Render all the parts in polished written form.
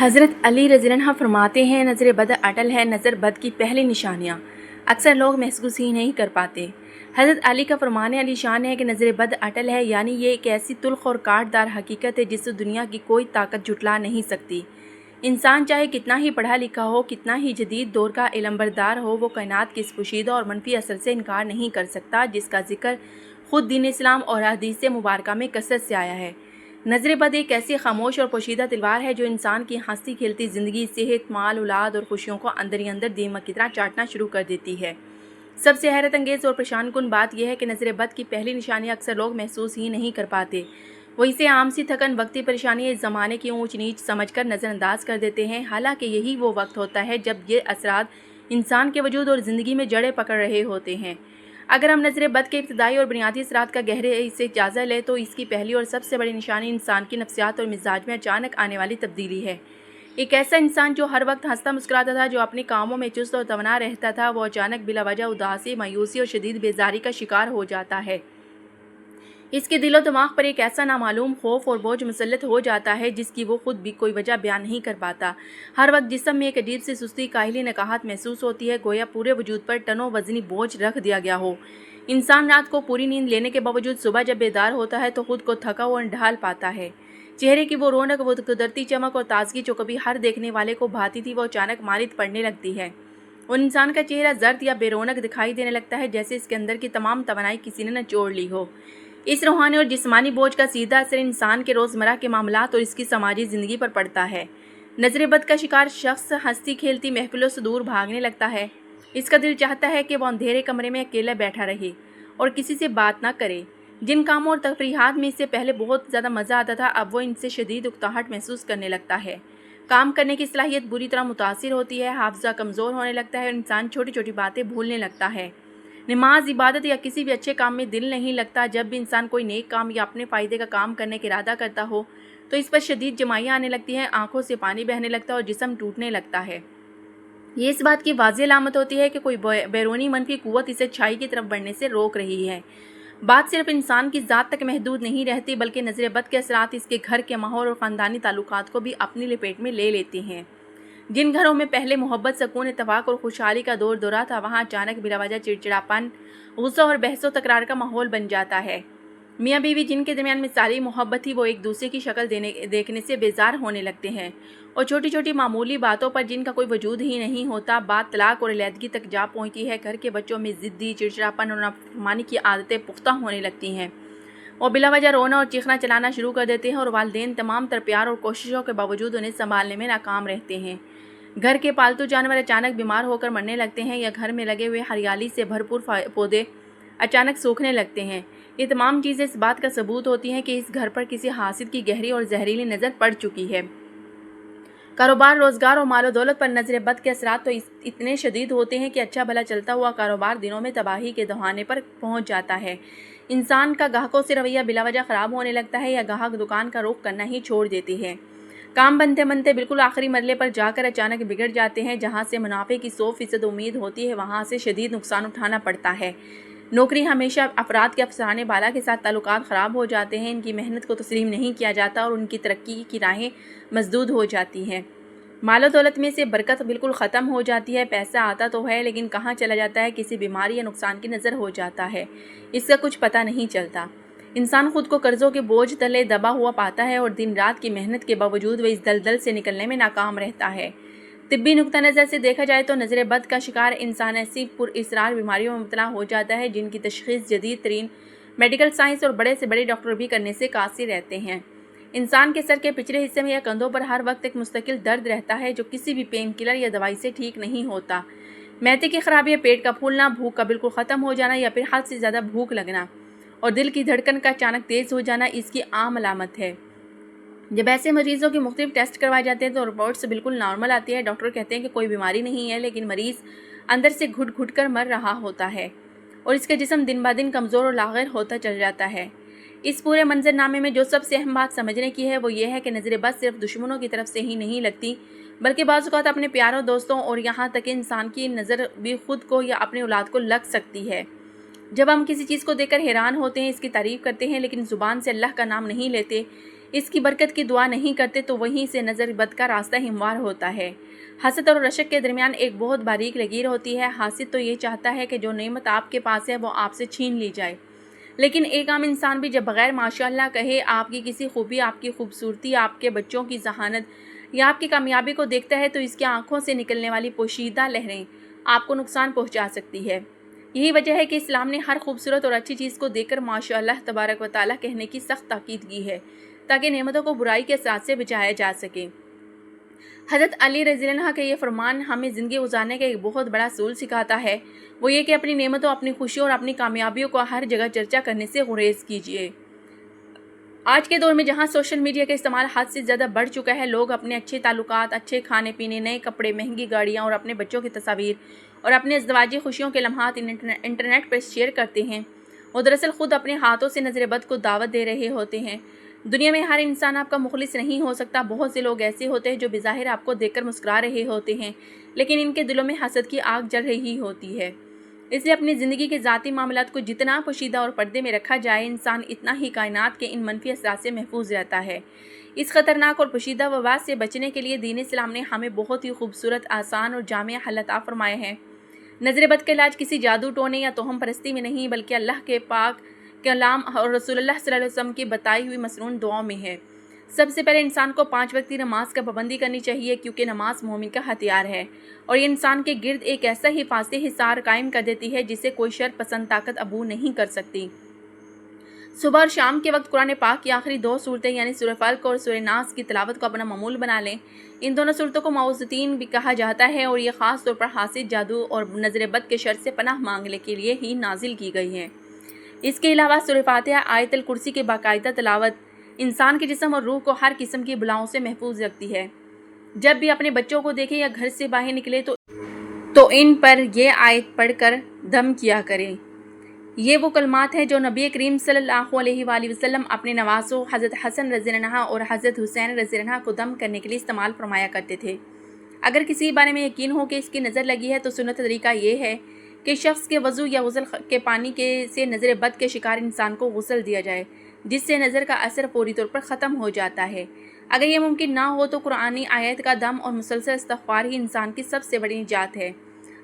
हज़रत अली रज़ी अल्लाह अन्हु फरमाते हैं, नज़र बद अटल है, नज़र बद की पहली निशानियाँ अक्सर लोग महसूस ही नहीं कर पाते। हज़रत अली का फरमान अली शान है कि नज़र बद अटल है, यानी ये एक ऐसी तुल्ख और काटदार हकीकत है जिससे दुनिया की कोई ताकत जुटला नहीं सकती। इंसान चाहे कितना ही पढ़ा लिखा हो, कितना ही जदीद दौर का इल्मबरदार हो, वो कायनात के इस पोशीदा और मनफी असर से इनकार नहीं कर सकता जिसका जिक्र ख़ुद दीन इस्लाम और हदीस मुबारका में कसरत से आया है। नज़र बद एक ऐसी खामोश और पोशीदा तलवार है जो इंसान की हंसती खेलती ज़िंदगी, सेहत, माल, औलाद और खुशियों को अंदर ही अंदर दीमक की तरह चाटना शुरू कर देती है। सबसे हैरत अंगेज़ और परेशान कुन बात यह है कि नज़र बद की पहली निशानी अक्सर लोग महसूस ही नहीं कर पाते। वो इसे आम सी थकन, वक्ती परेशानी, इस ज़माने की ऊंच नीच समझकर नज़रअंदाज कर देते हैं। हालांकि यही वो वक्त होता है जब ये असरात इंसान के वजूद और ज़िंदगी में जड़ें पकड़ रहे होते हैं। अगर हम नज़र बद के इब्तदाई और बुनियादी असरात का गहरे से जायज़ा लें तो इसकी पहली और सबसे बड़ी निशानी इंसान की नफ्सियात और मिजाज में अचानक आने वाली तब्दीली है। एक ऐसा इंसान जो हर वक्त हंसता मुस्कुराता था, जो अपने कामों में चुस्त और तवाना रहता था, वो अचानक बिला वजह उदासी, मायूसी और शदीद बेजारी का शिकार हो जाता है। इसके दिलो दिमाग पर एक ऐसा नामालूम खौफ और बोझ मुसल्लत हो जाता है जिसकी वो खुद भी कोई वजह बयान नहीं कर पाता। हर वक्त जिस्म में एक अजीब सी सुस्ती, काहिली, नकाहत महसूस होती है, गोया पूरे वजूद पर टनों वजनी बोझ रख दिया गया हो। इंसान रात को पूरी नींद लेने के बावजूद सुबह जब बेदार होता है तो खुद को थका और ढाल पाता है। चेहरे की वो रौनक, वो कुदरती चमक और ताजगी जो कभी हर देखने वाले को भाती थी, वो अचानक मारिद पड़ने लगती है और इंसान का चेहरा जर्द या बेरौनक दिखाई देने लगता है, जैसे इसके अंदर की तमाम तवानाई किसी ने निचोड़ ली हो। इस रूहानी और जिस्मानी बोझ का सीधा असर इंसान के रोज़मर्रा के मामलात और इसकी समाजी ज़िंदगी पर पड़ता है। नज़र बद का शिकार शख्स हंसती खेलती महफिलों से दूर भागने लगता है। इसका दिल चाहता है कि वह अंधेरे कमरे में अकेला बैठा रहे और किसी से बात ना करे। जिन कामों और तफरीहात में इससे पहले बहुत ज़्यादा मज़ा आता था, अब वो इनसे शदीद उकताहट महसूस करने लगता है। काम करने की सलाहियत बुरी तरह मुतासिर होती है, हाफजा कमज़ोर होने लगता है और इंसान छोटी छोटी बातें भूलने लगता है। नमाज, इबादत या किसी भी अच्छे काम में दिल नहीं लगता। जब भी इंसान कोई नेक काम या अपने फ़ायदे का काम करने का इरादा करता हो तो इस पर शदीद जमाइयाँ आने लगती हैं, आंखों से पानी बहने लगता है और जिस्म टूटने लगता है। ये इस बात की वाज़ेह अलामत होती है कि कोई बैरूनी मनफी क़ुव्वत इसे अच्छाई की तरफ बढ़ने से रोक रही है। बात सिर्फ इंसान की ज़ात तक महदूद नहीं रहती, बल्कि नज़र बद के असरात इसके घर के माहौल और ख़ानदानी ताल्लुकात को भी अपनी लपेट में ले लेती हैं। जिन घरों में पहले मोहब्बत, सुकून, इत्तेफाक और खुशहाली का दौर दौरा था, वहाँ अचानक बिलावजह चिड़चिड़ापन, गुस्सा और बहस व तकरार का माहौल बन जाता है। मियाँ बीवी जिनके दरमियान मिसाली मोहब्बत थी, वो एक दूसरे की शक्ल देखने से बेजार होने लगते हैं और छोटी छोटी मामूली बातों पर जिनका कोई वजूद ही नहीं होता, बात तलाक और अलहदगी तक जा पहुँचती है। घर के बच्चों में ज़िद्दी, चिड़चिड़ापन और नाफरमानी की आदतें पुख्ता होने लगती हैं और बिलावजह रोना और चीखना चलाना शुरू कर देते हैं और वालिदैन तमाम तर प्यार और कोशिशों के बावजूद उन्हें संभालने में नाकाम रहते हैं। घर के पालतू जानवर अचानक बीमार होकर मरने लगते हैं या घर में लगे हुए हरियाली से भरपूर पौधे अचानक सूखने लगते हैं। ये तमाम चीज़ें इस बात का सबूत होती हैं कि इस घर पर किसी हासिद की गहरी और जहरीली नज़र पड़ चुकी है। कारोबार, रोज़गार और मालो दौलत पर नज़र बद के असरात तो इतने शदीद होते हैं कि अच्छा भला चलता हुआ कारोबार दिनों में तबाही के दहाने पर पहुंच जाता है। इंसान का ग्राहकों से रवैया बिलावजह ख़राब होने लगता है या ग्राहक दुकान का रुख करना ही छोड़ देते हैं। काम बनते बनते बिल्कुल आखिरी मरले पर जाकर अचानक बिगड़ जाते हैं। जहां से मुनाफे की 100% उम्मीद होती है, वहां से शदीद नुकसान उठाना पड़ता है। नौकरी हमेशा अफराद के अफसराने बाला के साथ ताल्लुकात ख़राब हो जाते हैं, इनकी मेहनत को तस्लीम नहीं किया जाता और उनकी तरक्की की राहें मसदूद हो जाती हैं। मालो दौलत में से बरकत बिल्कुल ख़त्म हो जाती है। पैसा आता तो है लेकिन कहाँ चला जाता है, किसी बीमारी या नुकसान की नज़र हो जाता है, इसका कुछ पता नहीं चलता। इंसान खुद को कर्ज़ों के बोझ तले दबा हुआ पाता है और दिन रात की मेहनत के बावजूद वह इस दलदल से निकलने में नाकाम रहता है। तिब्बी नुक्ता नज़र से देखा जाए तो नज़र बद का शिकार इंसान ऐसी पुरअसरार बीमारियों में मुब्तला हो जाता है जिनकी तशख़ीस जदीद तरीन मेडिकल साइंस और बड़े से बड़े डॉक्टर भी करने से कासिर रहते हैं। इंसान के सर के पिछले हिस्से में या कंधों पर हर वक्त एक मुस्तकिल दर्द रहता है जो किसी भी पेन किलर या दवाई से ठीक नहीं होता। मैदे की खराबी, पेट का फूलना, भूख का बिल्कुल ख़त्म हो जाना या फिर हद से ज़्यादा भूख लगना और दिल की धड़कन का अचानक तेज़ हो जाना इसकी आम अलामत है। जब ऐसे मरीज़ों के मुख्तलिफ टेस्ट करवाए जाते हैं तो रिपोर्ट्स बिल्कुल नॉर्मल आती है। डॉक्टर कहते हैं कि कोई बीमारी नहीं है, लेकिन मरीज़ अंदर से घुट घुट कर मर रहा होता है और इसका जिस्म दिन ब दिन कमज़ोर और लाग़िर होता चल जाता है। इस पूरे मंजरनामे में जो सबसे अहम बात समझने की है वो ये है कि नज़र बद सिर्फ दुश्मनों की तरफ से ही नहीं लगती, बल्कि बाज़ औक़ात अपने प्यारों, दोस्तों और यहाँ तक कि इंसान की नज़र भी खुद को या अपनी औलाद को लग सकती है। जब हम किसी चीज़ को देखकर हैरान होते हैं, इसकी तारीफ़ करते हैं लेकिन ज़ुबान से अल्लाह का नाम नहीं लेते, اس کی برکت کی دعا نہیں کرتے تو وہیں سے نظر بد کا راستہ ہموار ہوتا ہے۔ حسد اور رشک کے درمیان ایک بہت باریک لکیر ہوتی ہے۔ حاسد تو یہ چاہتا ہے کہ جو نعمت آپ کے پاس ہے وہ آپ سے چھین لی جائے، لیکن ایک عام انسان بھی جب بغیر ماشاءاللہ کہے آپ کی کسی خوبی، آپ کی خوبصورتی، آپ کے بچوں کی ذہانت یا آپ کی کامیابی کو دیکھتا ہے تو اس کی آنکھوں سے نکلنے والی پوشیدہ لہریں آپ کو نقصان پہنچا سکتی ہے۔ یہی وجہ ہے کہ اسلام نے ہر خوبصورت اور اچھی چیز کو دیکھ کر ماشاءاللہ تبارک و تعالیٰ کہنے کی سخت تاکید کی ہے تاکہ نعمتوں کو برائی کے اثرات سے بچایا جا سکے۔ حضرت علی رضی اللہ عنہ کا یہ فرمان ہمیں زندگی گزارنے کا ایک بہت بڑا اصول سکھاتا ہے، وہ یہ کہ اپنی نعمتوں، اپنی خوشیوں اور اپنی کامیابیوں کو ہر جگہ چرچا کرنے سے گریز کیجیے۔ آج کے دور میں جہاں سوشل میڈیا کا استعمال حد سے زیادہ بڑھ چکا ہے، لوگ اپنے اچھے تعلقات، اچھے کھانے پینے، نئے کپڑے، مہنگی گاڑیاں اور اپنے بچوں کی تصاویر اور اپنے ازدواجی خوشیوں کے لمحات انٹرنیٹ پر شیئر کرتے ہیں۔ وہ دراصل خود اپنے ہاتھوں سے نظر بد کو دعوت دے رہے ہوتے ہیں۔ دنیا میں ہر انسان آپ کا مخلص نہیں ہو سکتا۔ بہت سے لوگ ایسے ہوتے ہیں جو بظاہر آپ کو دیکھ کر مسکرا رہے ہوتے ہیں، لیکن ان کے دلوں میں حسد کی آگ جل رہی ہوتی ہے۔ اس لیے اپنی زندگی کے ذاتی معاملات کو جتنا پوشیدہ اور پردے میں رکھا جائے، انسان اتنا ہی کائنات کے ان منفی اثرات سے محفوظ رہتا ہے۔ اس خطرناک اور پوشیدہ وبا سے بچنے کے لیے دین اسلام نے ہمیں بہت ہی خوبصورت، آسان اور جامع حل عطا فرمائے ہیں۔ نظر بد کا علاج کسی جادو ٹونے یا توہم پرستی میں نہیں، بلکہ اللہ کے پاک کلام اور رسول اللہ صلی اللہ علیہ وسلم کی بتائی ہوئی مسنون دعاؤں میں ہے۔ سب سے پہلے انسان کو 5 وقتی نماز کا پابندی کرنی چاہیے، کیونکہ نماز مومن کا ہتھیار ہے اور یہ انسان کے گرد ایک ایسا حفاظتی حصار قائم کر دیتی ہے جسے کوئی شر پسند طاقت عبور نہیں کر سکتی۔ صبح اور شام کے وقت قرآن پاک کی آخری 2 سورتیں یعنی سورہ فلق اور سورہ ناس کی تلاوت کو اپنا معمول بنا لیں۔ ان دونوں سورتوں کو معوذتین بھی کہا جاتا ہے اور یہ خاص طور پر حاسد، جادو اور نظر بد کے شر سے پناہ مانگنے کے لیے ہی نازل کی گئی ہیں۔ اس کے علاوہ سورہ فاتحہ، آیت الکرسی کی باقاعدہ تلاوت انسان کے جسم اور روح کو ہر قسم کی بلاؤں سے محفوظ رکھتی ہے۔ جب بھی اپنے بچوں کو دیکھیں یا گھر سے باہر نکلے تو ان پر یہ آیت پڑھ کر دم کیا کریں۔ یہ وہ کلمات ہیں جو نبی کریم صلی اللہ علیہ وآلہ وسلم اپنے نواسوں حضرت حسن رضی اللہ عنہ اور حضرت حسین رضی اللہ عنہ کو دم کرنے کے لیے استعمال فرمایا کرتے تھے۔ اگر کسی بارے میں یقین ہو کہ اس کی نظر لگی ہے تو سنت طریقہ یہ ہے کہ شخص کے وضو یا غسل کے پانی سے نظر بد کے شکار انسان کو غسل دیا جائے، جس سے نظر کا اثر فوری طور پر ختم ہو جاتا ہے۔ اگر یہ ممکن نہ ہو تو قرآنی آیت کا دم اور مسلسل استغفار ہی انسان کی سب سے بڑی نجات ہے۔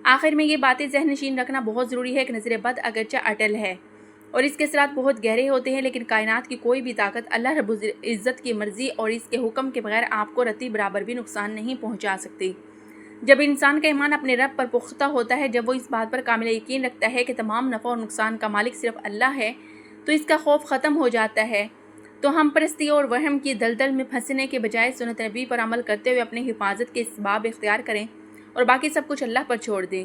آخر میں یہ باتیں ذہن نشین رکھنا بہت ضروری ہے کہ نظر بد اگرچہ اٹل ہے اور اس کے اثرات بہت گہرے ہوتے ہیں، لیکن کائنات کی کوئی بھی طاقت اللہ رب العزت کی مرضی اور اس کے حکم کے بغیر آپ کو رتی برابر بھی نقصان نہیں پہنچا سکتی۔ جب انسان کا ایمان اپنے رب پر پختہ ہوتا ہے، جب وہ اس بات پر کامل یقین رکھتا ہے کہ تمام نفع اور نقصان کا مالک صرف اللہ ہے، تو اس کا خوف ختم ہو جاتا ہے۔ تو ہم پرستی اور وہم کی دلدل میں پھنسنے کے بجائے سنت نبی پر عمل کرتے ہوئے اپنی حفاظت کے اسباب اختیار کریں اور باقی سب کچھ اللہ پر چھوڑ دیں۔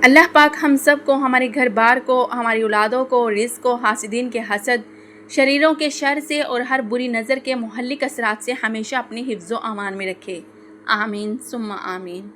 اللہ پاک ہم سب کو، ہمارے گھر بار کو، ہماری اولادوں کو، رزق کو، حاسدین کے حسد، شریروں کے شر سے اور ہر بری نظر کے مہلک اثرات سے ہمیشہ اپنے حفظ و امان میں رکھے۔ آمین ثم آمین۔